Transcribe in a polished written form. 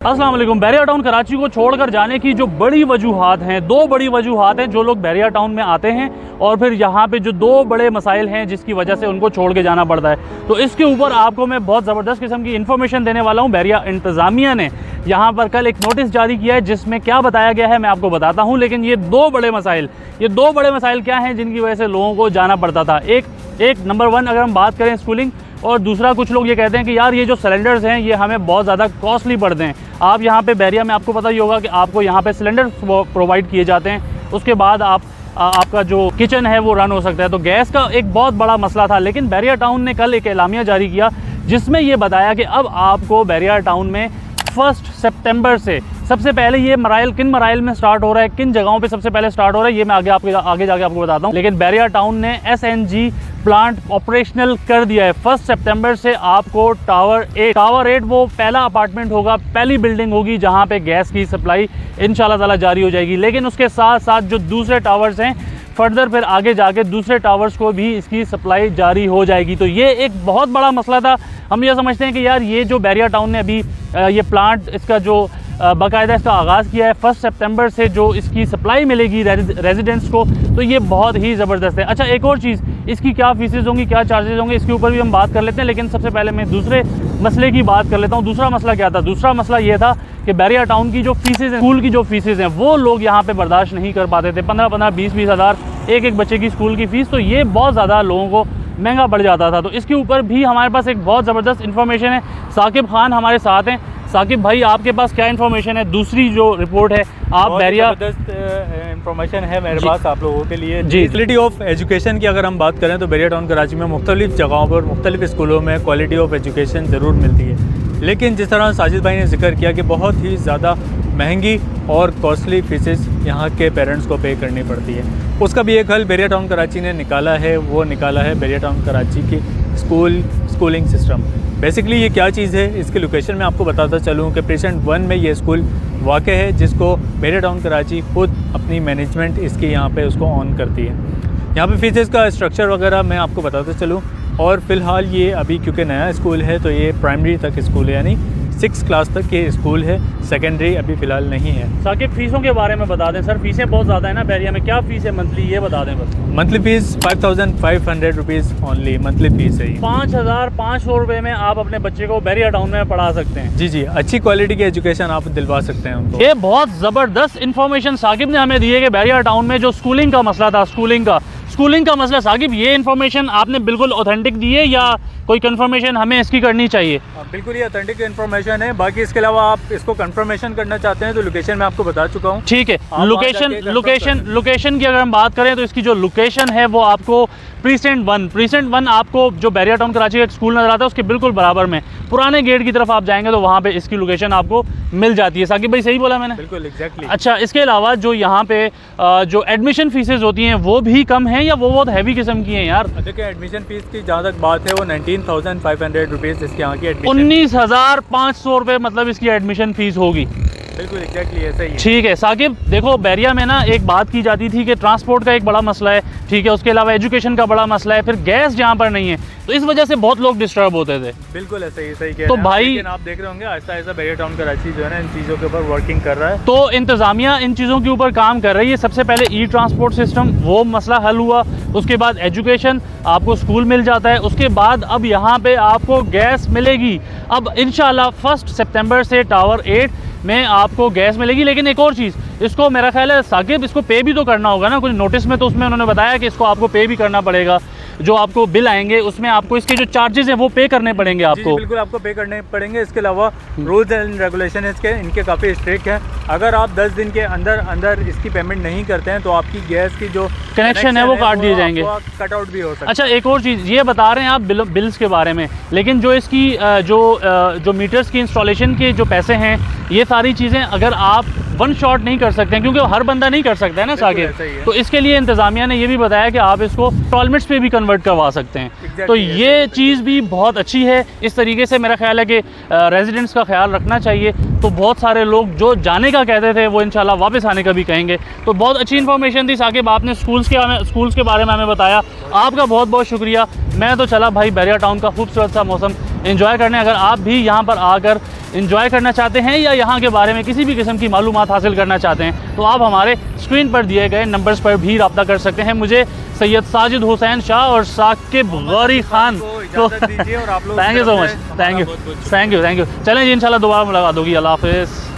अस्सलाम वालेकुम। बैरिया टाउन कराची को छोड़कर जाने की जो बड़ी वजूहात हैं, दो बड़ी वजूहात हैं जो लोग बैरिया टाउन में आते हैं और फिर यहाँ पे जो दो बड़े मसाइल हैं जिसकी वजह से उनको छोड़ के जाना पड़ता है। तो इसके ऊपर आपको मैं बहुत ज़बरदस्त किस्म की इन्फॉर्मेशन देने वाला हूँ। बैरिया इंतज़ामिया ने यहाँ पर कल एक नोटिस जारी किया है जिसमें क्या बताया गया है मैं आपको बताता हूँ। लेकिन ये दो बड़े मसाइल क्या हैं जिनकी वजह से लोगों को जाना पड़ता था। एक नंबर वन अगर हम बात करें स्कूलिंग, और दूसरा कुछ लोग ये कहते हैं कि यार ये जो सिलेंडर्स हैं ये हमें बहुत ज़्यादा कॉस्टली पड़ते हैं। आप यहाँ पे बैरिया में आपको पता ही होगा कि आपको यहाँ पे सिलेंडर प्रोवाइड किए जाते हैं, उसके बाद आपका जो किचन है वो रन हो सकता है। तो गैस का एक बहुत बड़ा मसला था। लेकिन बैरिया टाउन ने कल एक एलामिया जारी किया जिसमें ये बताया कि अब आपको बैरिया टाउन में 1 सितंबर से सबसे पहले ये मराइल किन मराइल में स्टार्ट हो रहा है, किन जगहों पे सबसे पहले स्टार्ट हो रहा है, ये मैं आगे जाके आपको बताता हूँ। लेकिन बैरिया टाउन ने SNG प्लांट ऑपरेशनल कर दिया है। 1 सितंबर से आपको टावर 8 वो पहला अपार्टमेंट होगा, पहली बिल्डिंग होगी जहाँ पे गैस की सप्लाई इंशाल्लाह ताला जारी हो जाएगी। लेकिन उसके साथ साथ जो दूसरे टावर्स हैं फर्दर फिर आगे जाके दूसरे टावर्स को भी इसकी सप्लाई जारी हो जाएगी। तो ये एक बहुत बड़ा मसला था। हम ये समझते हैं कि यार ये जो बैरिया टाउन ने अभी ये प्लांट इसका जो बाकायदा इसका आगाज़ किया है 1 सितंबर से जो इसकी सप्लाई मिलेगी रेजिडेंट्स को, तो ये बहुत ही ज़बरदस्त है। अच्छा, एक और चीज़, इसकी क्या फ़ीसेज़ होंगी, क्या चार्जेस होंगे, इसके ऊपर भी हम बात कर लेते हैं। लेकिन सबसे पहले मैं दूसरे मसले की बात कर लेता हूँ। दूसरा मसला क्या था? दूसरा मसला ये था कि बैरिया टाउन की जो फ़ीसेज़ हैं, स्कूल की जो फ़ीसेज़ हैं, वो लोग यहाँ पर बर्दाश्त नहीं कर पाते थे। 15-15, 20-20 हज़ार एक बच्चे की स्कूल की फ़ीस, तो ये बहुत ज़्यादा लोगों को महंगा पड़ जाता था। तो इसके ऊपर भी हमारे पास एक बहुत ज़बरदस्त इन्फॉर्मेशन है। साकिब खान हमारे साथ हैं। साकिब भाई, आपके पास क्या इन्फॉर्मेशन है? दूसरी जो रिपोर्ट है, आप बैरिया इन्फॉर्मेशन है मेरे पास आप लोगों के लिए जी। क्वालिटी ऑफ एजुकेशन की अगर हम बात करें तो बैरिया टाउन कराची में मुख्तलिफ जगहों पर मुख्तलिफ स्कूलों में क्वालिटी ऑफ एजुकेशन ज़रूर मिलती है। लेकिन जिस तरह साजिद भाई ने जिक्र किया कि बहुत ही ज़्यादा महंगी और कॉस्टली फीसेस यहाँ के पेरेंट्स को पे करनी पड़ती है, उसका भी एक हल बैरिया टाउन कराची ने निकाला है। वो निकाला है बैरिया टाउन कराची की स्कूलिंग सिस्टम। बेसिकली ये क्या चीज़ है, इसकी लोकेशन मैं आपको बताता चलूँ कि प्रेजेंट 1 में ये स्कूल वाक़ है जिसको बैरिया टाउन कराची खुद अपनी मैनेजमेंट इसकी यहाँ पे उसको ऑन करती है। यहाँ पे फीसेस का स्ट्रक्चर वगैरह मैं आपको बताता चलूँ। और फ़िलहाल ये अभी क्योंकि नया स्कूल है तो ये प्राइमरी तक स्कूल है, यानी 6 क्लास तक ये स्कूल है, सेकेंडरी अभी फ़िलहाल नहीं है। साकिब, फ़ीसों के बारे में बता दें सर। फ़ीसें बहुत ज़्यादा है ना बैरिया में, क्या फ़ीस है मंथली ये बता दें बस। Monthly fees 5500 rupees only monthly fees है। 5500 रुपये में आप अपने बच्चे को बैरिया टाउन में पढ़ा सकते हैं। जी, अच्छी क्वालिटी की एजुकेशन आप दिलवा सकते हैं उनको। ये बहुत ज़बरदस्त इन्फॉर्मेशन साकिब ने हमें दी है कि बैरिया टाउन में जो स्कूलिंग का मसला था, स्कूलिंग का मसला, साकिब ये इन्फॉर्मेशन आपने बिल्कुल ऑथेंटिक दी है या कोई कंफर्मेशन हमें इसकी करनी चाहिए? बिल्कुल ये ऑथेंटिक इन्फॉर्मेशन है। बाकी इसके अलावा आप इसको कंफर्मेशन करना चाहते हैं तो लोकेशन मैं आपको बता चुका हूँ। ठीक है। लोकेशन की अगर हम बात करें तो इसकी जो लोकेशन है वो आपको प्रीसेंट 1 आपको जो बैरिया टाउन कराची का एक स्कूल नज़र आता है उसके बिल्कुल बराबर में पुराने गेट की तरफ आप जाएंगे तो वहाँ पे इसकी लोकेशन आपको मिल जाती है। साकिब भाई, सही बोला मैंने? बिल्कुल एग्जैक्टली। अच्छा, इसके अलावा जो यहाँ पे जो एडमिशन फीसेज होती हैं वो भी कम हैं या वो बहुत हैवी किस्म की हैं यार? देखिए, एडमिशन फीस की जहाँ तक बात है वो 19,500 रुपीज़ इसकी यहाँ की एडमिशन। 19,500 रुपये मतलब इसकी एडमिशन फीस होगी। बिल्कुल एग्जैक्टली ऐसा ही है। ठीक है साकिब, देखो बैरिया में ना एक बात की जाती थी कि ट्रांसपोर्ट का एक बड़ा मसला है, ठीक है, उसके अलावा एजुकेशन का बड़ा मसला है, फिर गैस जहाँ पर नहीं है तो इस वजह से बहुत लोग डिस्टर्ब होते थे। बिल्कुल ऐसा ही सही। तो भाई आप देख रहे होंगे आहिस्ता आहिस्ता बैरिया टाउन कराची जो है ना इन चीज़ों के ऊपर वर्किंग कर रहा है। तो इंतज़ामिया इन चीज़ों के ऊपर काम कर रही है। सबसे पहले ई ट्रांसपोर्ट सिस्टम, वो मसला हल हुआ। उसके बाद एजुकेशन, आपको स्कूल मिल जाता है। उसके बाद अब यहाँ पे आपको गैस मिलेगी। अब इंशाल्लाह 1 सितंबर से टावर 8 में आपको गैस मिलेगी। लेकिन एक और चीज़, इसको मेरा ख्याल है साकिब इसको पे भी तो करना होगा ना कुछ नोटिस में, तो उसमें उन्होंने बताया कि इसको आपको पे भी करना पड़ेगा। जो आपको बिल आएंगे उसमें आपको इसके जो चार्जेस हैं वो पे करने पड़ेंगे आपको। बिल्कुल आपको पे करने पड़ेंगे। इसके अलावा रूल्स एंड रेगुलेशन इनके काफ़ी स्ट्रिक्ट हैं। अगर आप 10 दिन के अंदर इसकी पेमेंट नहीं करते हैं तो आपकी गैस की जो कनेक्शन है वो काट दिए जाएंगे, कट आउट भी हो सकता है। अच्छा, एक और चीज़ ये बता रहे हैं आप बिल्स के बारे में, लेकिन जो इसकी जो मीटर्स की इंस्टॉलेशन के जो पैसे हैं, ये सारी चीज़ें अगर आप वन शॉट नहीं कर सकते हैं क्योंकि हर बंदा नहीं कर सकता है ना साकिब, तो इसके लिए इंतज़ामिया ने ये भी बताया कि आप इसको इंस्टॉलमेंट्स पे भी कन्वर्ट करवा सकते हैं। तो ये चीज़ भी बहुत अच्छी है। इस तरीके से मेरा ख्याल है कि रेजिडेंट्स का ख्याल रखना चाहिए। तो बहुत सारे लोग जो जाने का कहते थे वो इंशाल्लाह वापस आने का भी कहेंगे। तो बहुत अच्छी इन्फॉर्मेशन थी साकिब, आपने स्कूल्स के बारे में हमें बताया। आपका बहुत बहुत शुक्रिया। मैं तो चला भाई बैरिया टाउन का खूबसूरत सा मौसम एंजॉय करने। अगर आप भी यहाँ पर आकर एंजॉय करना चाहते हैं या यहाँ के बारे में किसी भी किस्म की मालूमात हासिल करना चाहते हैं तो आप हमारे स्क्रीन पर दिए गए नंबर्स पर भी रब्ता कर सकते हैं। मुझे सैयद साजिद हुसैन शाह और साकिब गौरी खान को thank you so much, thank you. चलें जी, इंशाल्लाह दोबारा मुलाकात होगी। अल्लाह हाफ़िज़।